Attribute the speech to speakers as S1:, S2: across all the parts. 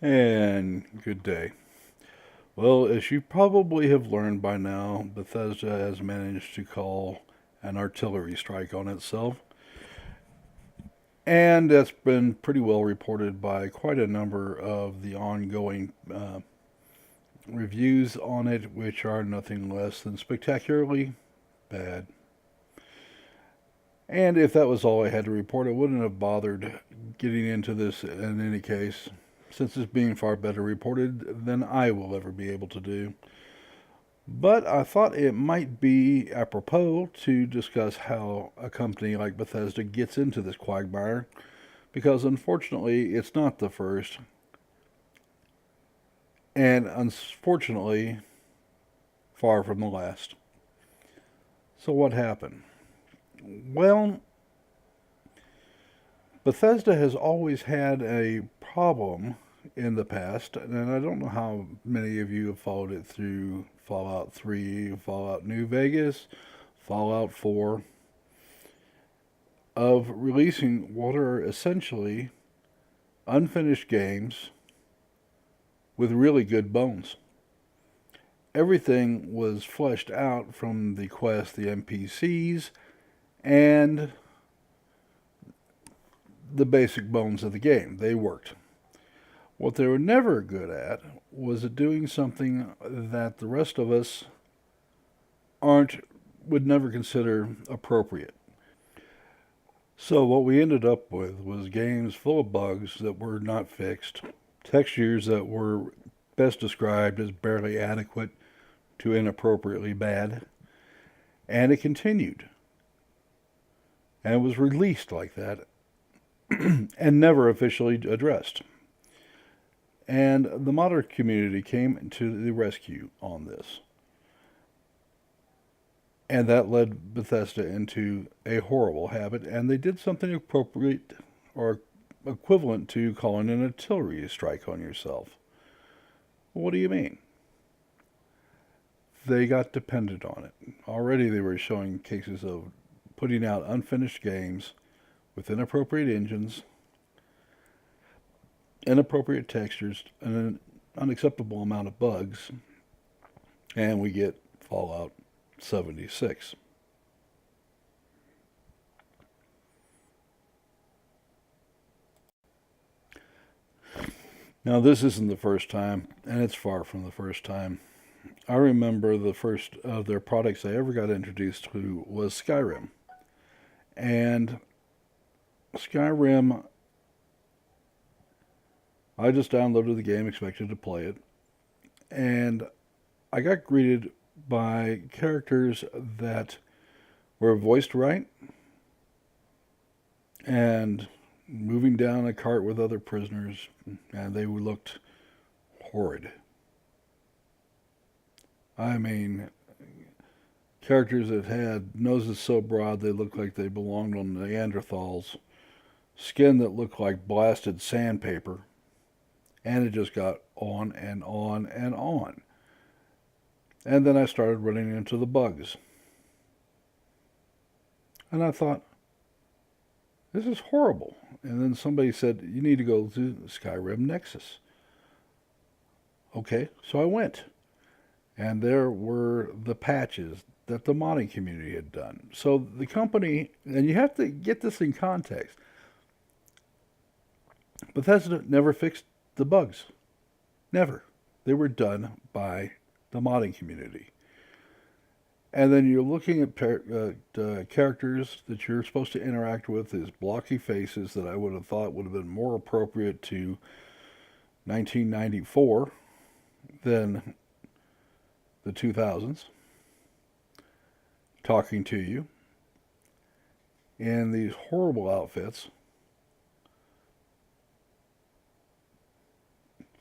S1: And good day. Well, as you probably have learned by now, Bethesda has managed to call an artillery strike on itself. And that's been pretty well reported by quite a number of the ongoing reviews on it, which are nothing less than spectacularly bad. And if that was all I had to report, I wouldn't have bothered getting into this in any case, since it's being far better reported than I will ever be able to do. But I thought it might be apropos to discuss how a company like Bethesda gets into this quagmire, because unfortunately it's not the first, and unfortunately far from the last. So what happened? Well, Bethesda has always had a problem in the past, and I don't know how many of you have followed it through Fallout 3, Fallout New Vegas, Fallout 4, of releasing what are essentially unfinished games with really good bones. Everything was fleshed out from the quest, the NPCs, and the basic bones of the game. They worked. What they were never good at was at doing something that the rest of us aren't would never consider appropriate. So what we ended up with was games full of bugs that were not fixed, textures that were best described as barely adequate to inappropriately bad, and it continued. And it was released like that and never officially addressed. And the modder community came to the rescue on this. And that led Bethesda into a horrible habit, and they did something appropriate or equivalent to calling an artillery strike on yourself. What do you mean? They got dependent on it. Already they were showing cases of putting out unfinished games with inappropriate engines, inappropriate textures, and an unacceptable amount of bugs, and we get Fallout 76. Now, this isn't the first time, and it's far from the first time. I remember the first of their products I ever got introduced to was Skyrim. And Skyrim, I just downloaded the game, expected to play it, and I got greeted by characters that were voiced right and moving down a cart with other prisoners, and they looked horrid. I mean, characters that had noses so broad they looked like they belonged on Neanderthals, skin that looked like blasted sandpaper, and it just got on and on and on. And then I started running into the bugs. And I thought, this is horrible. And then somebody said, you need to go to Skyrim Nexus. Okay, so I went. And there were the patches that the modding community had done. So the company, and you have to get this in context, Bethesda never fixed the bugs. Never. They were done by the modding community. And then you're looking at characters that you're supposed to interact with as blocky faces that I would have thought would have been more appropriate to 1994 than the 2000s, talking to you in these horrible outfits.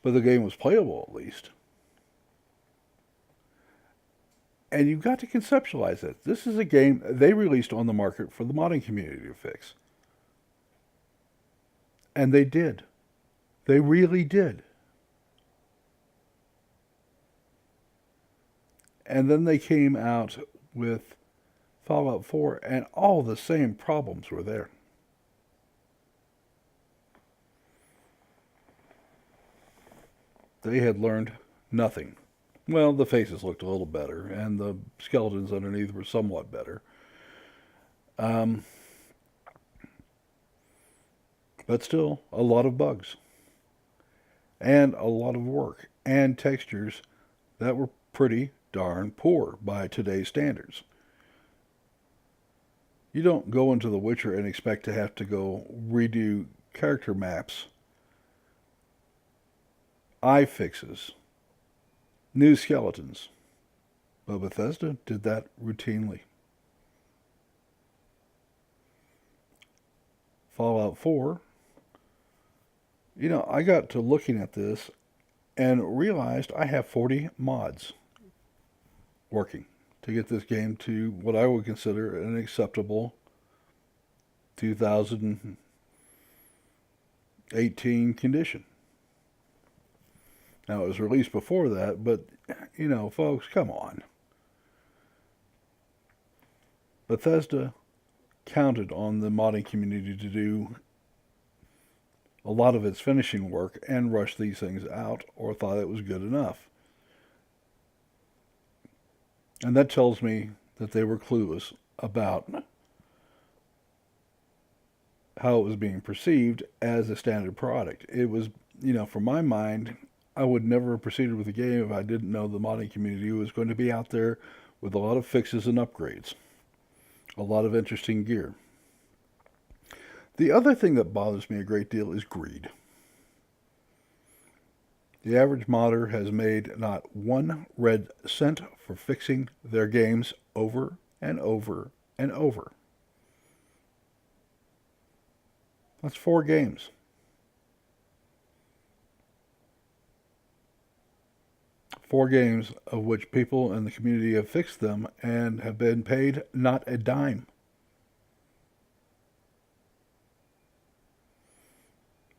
S1: But the game was playable at least. And you've got to conceptualize it. This is a game they released on the market for the modding community to fix. And they did. They really did. And then they came out with Fallout 4, and all the same problems were there. they had learned nothing. Well, the faces looked a little better, and the skeletons underneath were somewhat better. Um, but still, a lot of bugs, and a lot of work, and textures that were pretty darn poor by today's standards. You don't go into The Witcher and expect to have to go redo character maps, eye fixes, new skeletons. But Bethesda did that routinely. Fallout 4, I got to looking at this and realized I have 40 mods working to get this game to what I would consider an acceptable 2018 condition. Now, it was released before that, but, folks, come on. Bethesda counted on the modding community to do a lot of its finishing work and rush these things out, or thought it was good enough. And that tells me that they were clueless about how it was being perceived as a standard product. It was, from my mind, I would never have proceeded with the game if I didn't know the modding community was going to be out there with a lot of fixes and upgrades, a lot of interesting gear. The other thing that bothers me a great deal is greed. The average modder has made not one red cent for fixing their games over and over and over. That's 4 games. 4 games of which people in the community have fixed them and have been paid not a dime.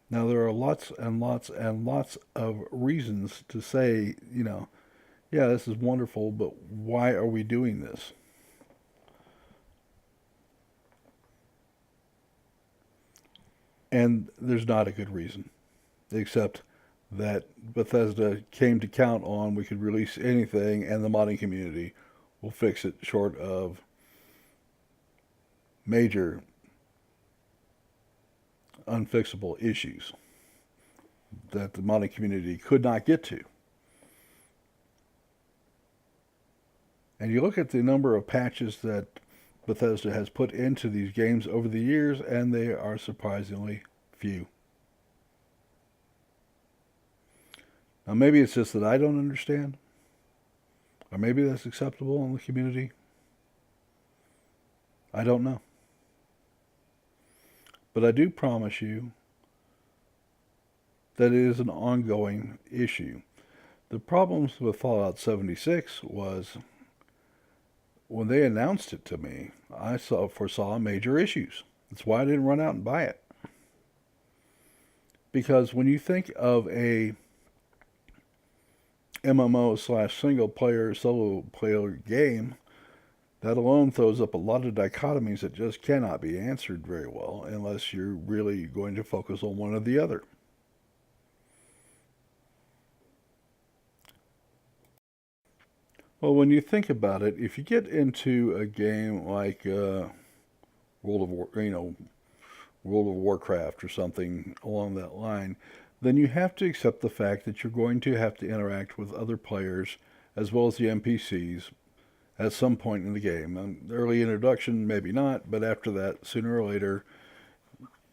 S1: Now, there are lots and lots and lots of reasons to say, yeah, this is wonderful, but why are we doing this? And there's not a good reason, except that Bethesda came to count on we could release anything and the modding community will fix it short of major unfixable issues that the modding community could not get to. And you look at the number of patches that Bethesda has put into these games over the years, and they are surprisingly few. Now, maybe it's just that I don't understand, or maybe that's acceptable in the community. I don't know. But I do promise you that it is an ongoing issue. The problems with Fallout 76 was when they announced it to me, I foresaw major issues. That's why I didn't run out and buy it. Because when you think of a MMO / single player, solo player game, that alone throws up a lot of dichotomies that just cannot be answered very well unless you're really going to focus on one or the other. Well, when you think about it, if you get into a game like World of Warcraft or something along that line, then you have to accept the fact that you're going to have to interact with other players as well as the NPCs at some point in the game. Early introduction, maybe not, but after that, sooner or later,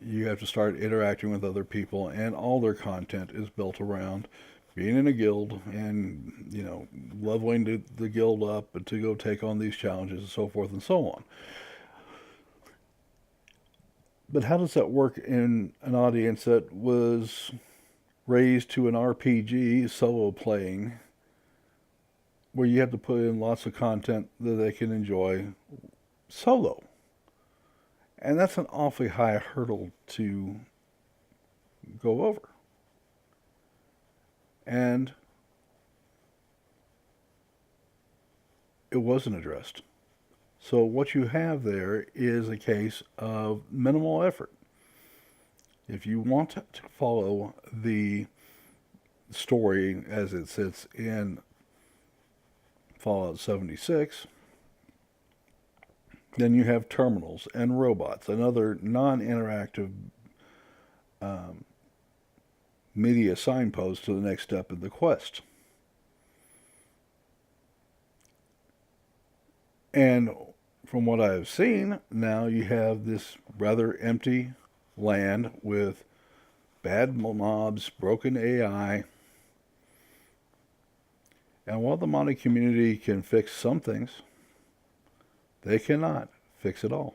S1: you have to start interacting with other people, and all their content is built around being in a guild and, leveling the guild up to go take on these challenges and so forth and so on. But how does that work in an audience that was raised to an RPG solo playing where you have to put in lots of content that they can enjoy solo? And that's an awfully high hurdle to go over. And it wasn't addressed. So what you have there is a case of minimal effort. If you want to follow the story as it sits in Fallout 76, then you have terminals and robots, another non-interactive um, media signpost to the next step in the quest. And from what I've seen, now you have this rather empty land with bad mobs, broken AI. And while the modding community can fix some things, they cannot fix it all.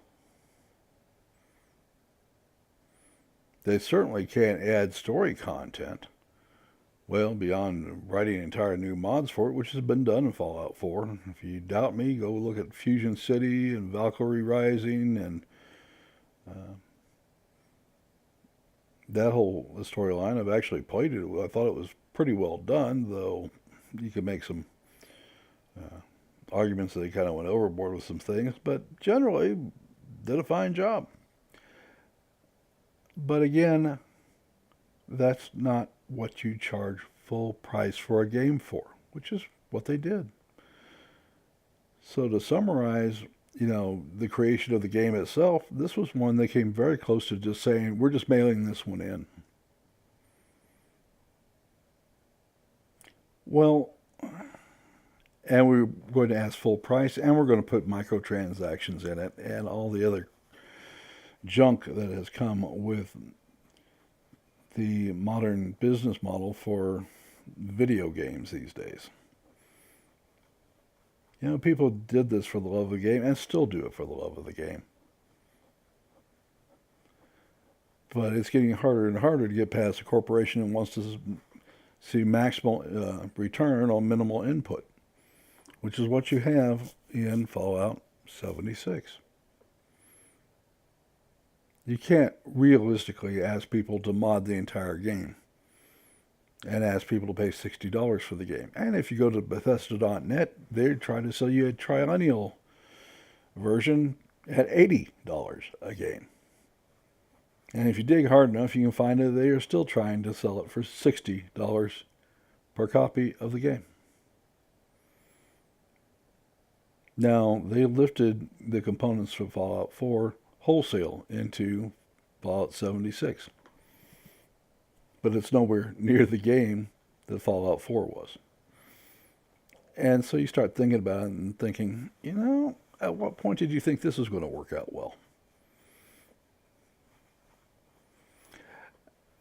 S1: They certainly can't add story content. Well, beyond writing entire new mods for it, which has been done in Fallout 4. If you doubt me, go look at Fusion City and Valkyrie Rising and that whole storyline. I've actually played it. I thought it was pretty well done, though you could make some arguments that they kind of went overboard with some things, but generally did a fine job. But again, that's not what you charge full price for a game for, which is what they did. So to summarize, the creation of the game itself, this was one they came very close to just saying, we're just mailing this one in. Well, and we're going to ask full price, and we're going to put microtransactions in it, and all the other junk that has come with the modern business model for video games these days. People did this for the love of the game and still do it for the love of the game. But it's getting harder and harder to get past a corporation that wants to see maximal return on minimal input, which is what you have in Fallout 76. You can't realistically ask people to mod the entire game and ask people to pay $60 for the game. And if you go to Bethesda.net, they're trying to sell you a triennial version at $80 a game. And if you dig hard enough, you can find that they are still trying to sell it for $60 per copy of the game. Now, they lifted the components for Fallout 4 wholesale into Fallout 76. But it's nowhere near the game that Fallout 4 was. And so you start thinking about it and thinking, at what point did you think this was going to work out well?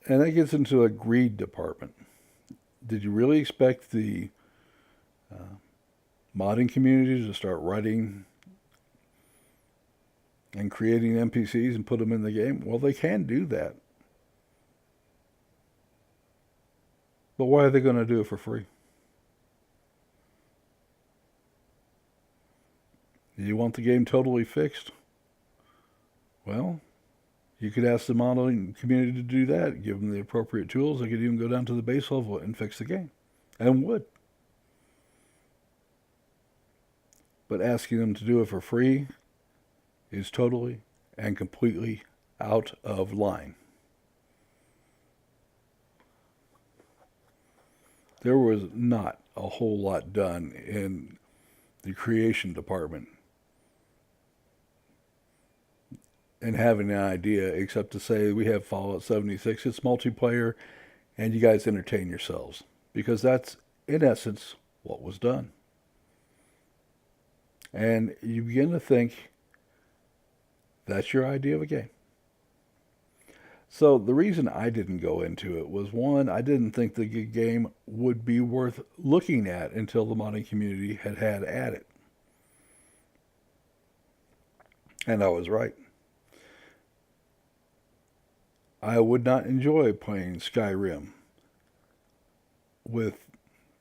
S1: And that gets into a greed department. Did you really expect the modding community to start writing and creating NPCs and put them in the game? Well, they can do that. But why are they going to do it for free? Do you want the game totally fixed? Well, you could ask the modeling community to do that. Give them the appropriate tools. They could even go down to the base level and fix the game. And would. But asking them to do it for free is totally and completely out of line. There was not a whole lot done in the creation department and having an idea except to say we have Fallout 76, it's multiplayer, and you guys entertain yourselves. Because that's, in essence, what was done. And you begin to think that's your idea of a game. So the reason I didn't go into it was, one, I didn't think the game would be worth looking at until the modding community had at it. And I was right. I would not enjoy playing Skyrim with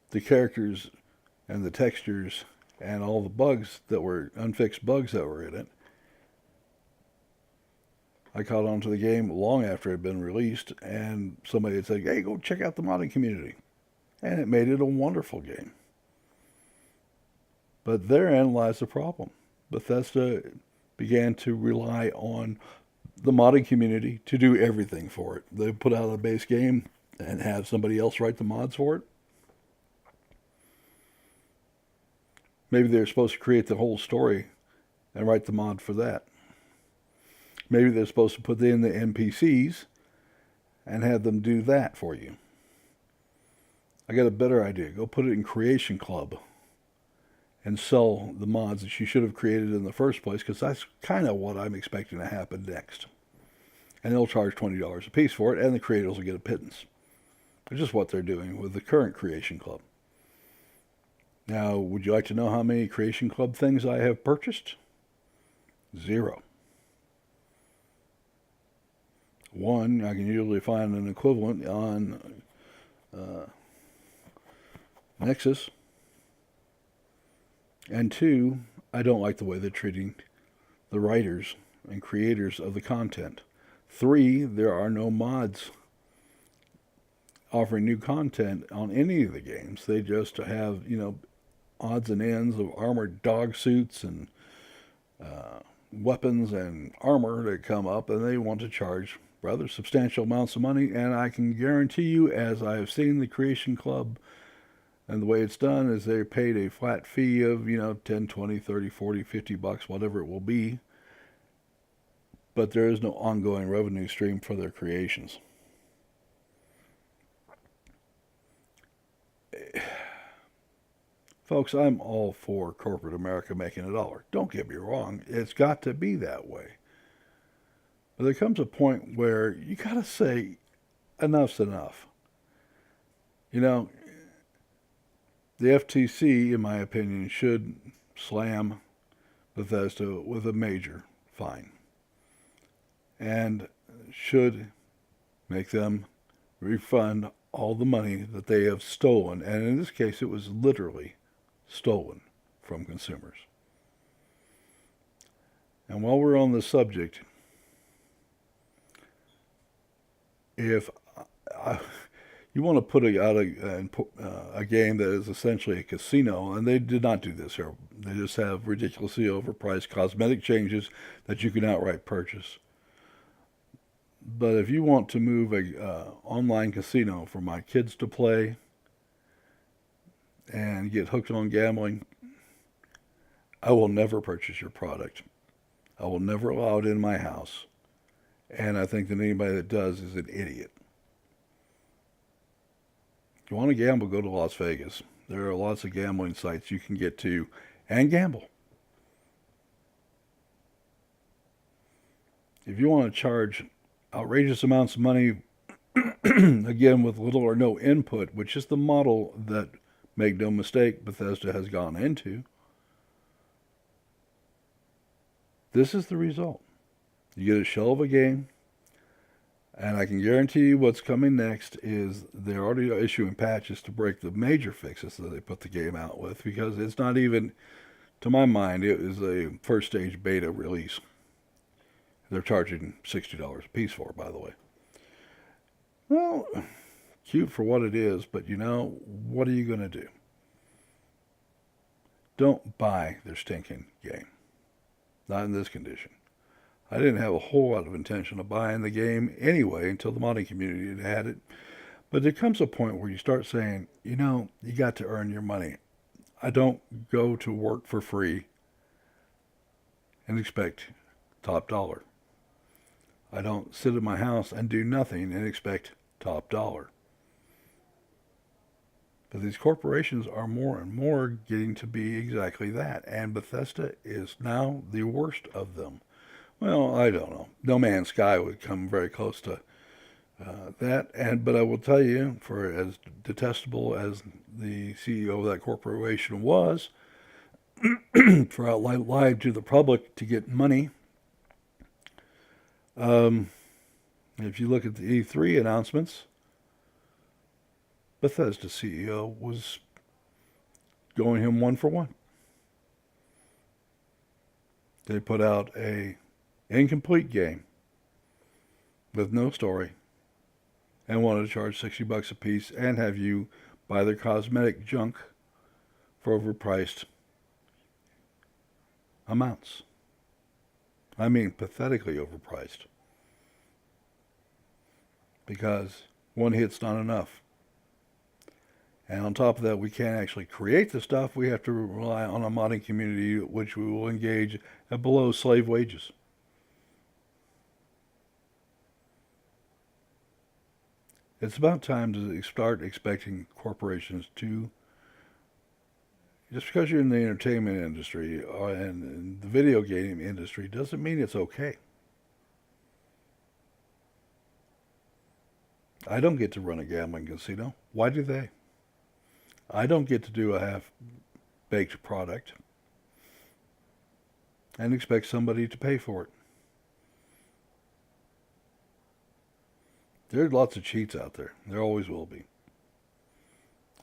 S1: the characters and the textures and all the bugs that were unfixed bugs that were in it. I caught on to the game long after it had been released, and somebody had said, hey, go check out the modding community. And it made it a wonderful game. But therein lies the problem. Bethesda began to rely on the modding community to do everything for it. They put out a base game, and have somebody else write the mods for it. Maybe they're supposed to create the whole story and write the mod for that. Maybe they're supposed to put in the NPCs and have them do that for you. I got a better idea. Go put it in Creation Club and sell the mods that you should have created in the first place, because that's kind of what I'm expecting to happen next. And they'll charge $20 a piece for it, and the creators will get a pittance, which is what they're doing with the current Creation Club. Now, would you like to know how many Creation Club things I have purchased? 0. One, I can usually find an equivalent on Nexus. And 2, I don't like the way they're treating the writers and creators of the content. 3, there are no mods offering new content on any of the games. They just have, odds and ends of armored dog suits and weapons and armor that come up, and they want to charge rather substantial amounts of money. And I can guarantee you, as I have seen the Creation Club, and the way it's done is they're paid a flat fee of, 10, 20, 30, 40, 50 bucks, whatever it will be. But there is no ongoing revenue stream for their creations. Folks, I'm all for corporate America making a dollar. Don't get me wrong. It's got to be that way. But there comes a point where you got to say, enough's enough. The FTC, in my opinion, should slam Bethesda with a major fine and should make them refund all the money that they have stolen. And in this case, it was literally stolen from consumers. And while we're on the subject, if you want to put out a game that is essentially a casino, and they did not do this here. They just have ridiculously overpriced cosmetic changes that you can outright purchase. But if you want to move a online casino for my kids to play and get hooked on gambling, I will never purchase your product. I will never allow it in my house. And I think that anybody that does is an idiot. If you want to gamble, go to Las Vegas. There are lots of gambling sites you can get to and gamble. If you want to charge outrageous amounts of money, again, with little or no input, which is the model that, make no mistake, Bethesda has gone into, this is the result. You get a shell of a game, and I can guarantee you what's coming next is they're already issuing patches to break the major fixes that they put the game out with, because it's not even, to my mind, it is a first stage beta release. They're charging $60 a piece for it, by the way. Well, cute for what it is, but what are you going to do? Don't buy their stinking game. Not in this condition. I didn't have a whole lot of intention of buying the game anyway until the modding community had it. But there comes a point where you start saying, you got to earn your money. I don't go to work for free and expect top dollar. I don't sit in my house and do nothing and expect top dollar. But these corporations are more and more getting to be exactly that. And Bethesda is now the worst of them. Well, I don't know. No Man's Sky would come very close to that. But I will tell you, for as detestable as the CEO of that corporation was, for out lied to the public to get money, if you look at the E3 announcements, Bethesda CEO was going him one for one. They put out a incomplete game with no story and wanted to charge $60 a piece and have you buy their cosmetic junk for overpriced amounts. I mean, pathetically overpriced. Because One hit's not enough. And on top of that, we can't actually create the stuff. We have to rely on a modding community, which we will engage at below slave wages. It's about time to start expecting corporations to, just because you're in the entertainment industry and the video game industry doesn't mean it's okay. I don't get to run a gambling casino. Why do they? I don't get to do a half-baked product and expect somebody to pay for it. There's lots of cheats out there. There always will be.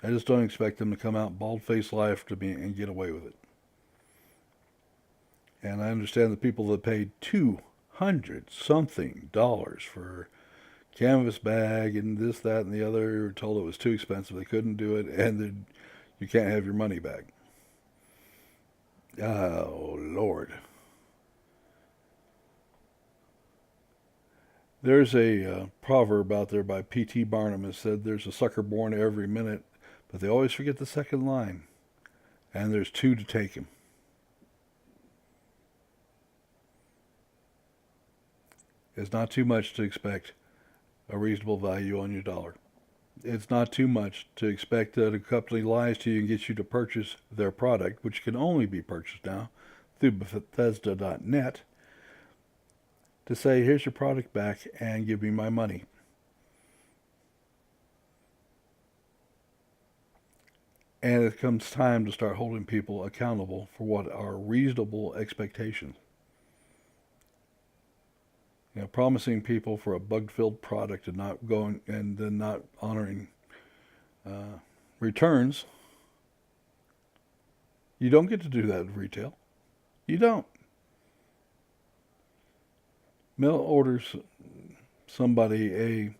S1: I just don't expect them to come out bald-faced life to me and get away with it. And I understand the people that paid $200-something for canvas bag and this, that, and the other were told it was too expensive. They couldn't do it, and you can't have your money back. Oh, Lord. There's a proverb out there by P.T. Barnum that said there's a sucker born every minute, but they always forget the second line, and there's two to take him. It's not too much to expect a reasonable value on your dollar. It's not too much to expect that a company lies to you and gets you to purchase their product, which can only be purchased now through Bethesda.net, to say, here's your product back and give me my money. And it comes time to start holding people accountable for what are reasonable expectations. Promising people for a bug-filled product and not going and then not honoring returns. You don't get to do that in retail. You don't. Mail orders somebody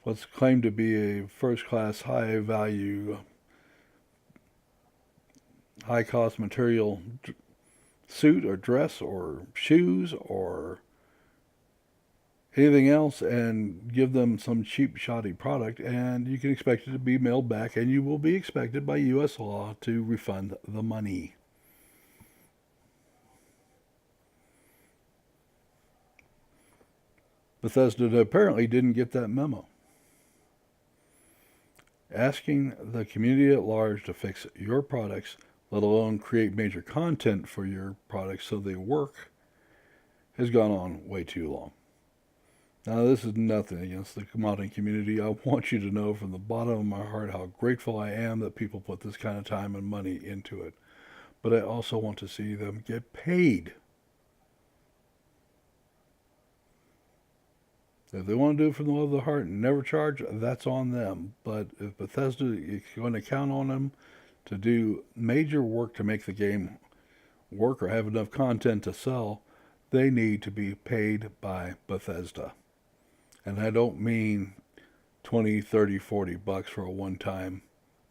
S1: what's claimed to be a first-class, high-value, high-cost material suit or dress or shoes or anything else, and give them some cheap, shoddy product, and you can expect it to be mailed back, and you will be expected by U.S. law to refund the money. Bethesda apparently didn't get that memo. Asking the community at large to fix your products, let alone create major content for your products so they work, has gone on way too long. Now, this is nothing against the modding community. I want you to know from the bottom of my heart how grateful I am that people put this kind of time and money into it. But I also want to see them get paid. If they want to do it from the love of the heart and never charge, that's on them. But if Bethesda is going to count on them to do major work to make the game work or have enough content to sell, they need to be paid by Bethesda. And I don't mean 20, 30, 40 bucks for a one-time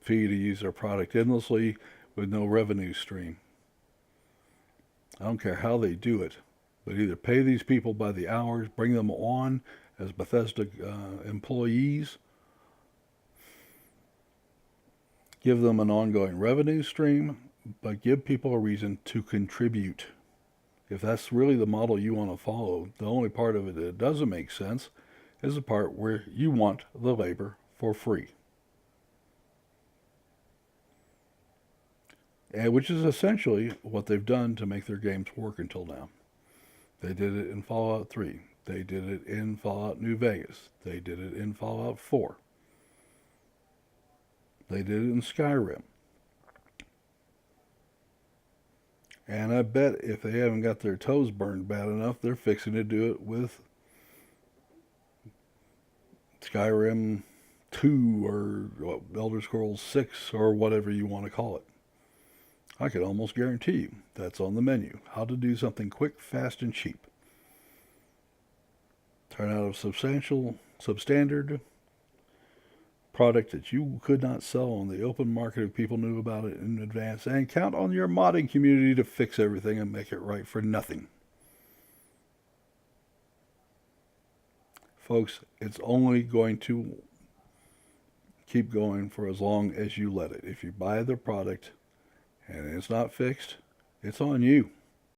S1: fee to use their product endlessly with no revenue stream. I don't care how they do it, but either pay these people by the hours, bring them on as Bethesda employees, give them an ongoing revenue stream, but give people a reason to contribute. If that's really the model you want to follow, the only part of it that doesn't make sense is the part where you want the labor for free. And which is essentially what they've done to make their games work until now. They did it in Fallout 3. They did it in Fallout New Vegas. They did it in Fallout 4. They did it in Skyrim. And I bet if they haven't got their toes burned bad enough, they're fixing to do it with Skyrim 2 or Elder Scrolls 6 or whatever you want to call it. I could almost guarantee you that's on the menu. How to do something quick, fast, and cheap. Turn out a substandard product that you could not sell on the open market if people knew about it in advance, and count on your modding community to fix everything and make it right for nothing. Folks, it's only going to keep going for as long as you let it. If you buy the product and it's not fixed, it's on you.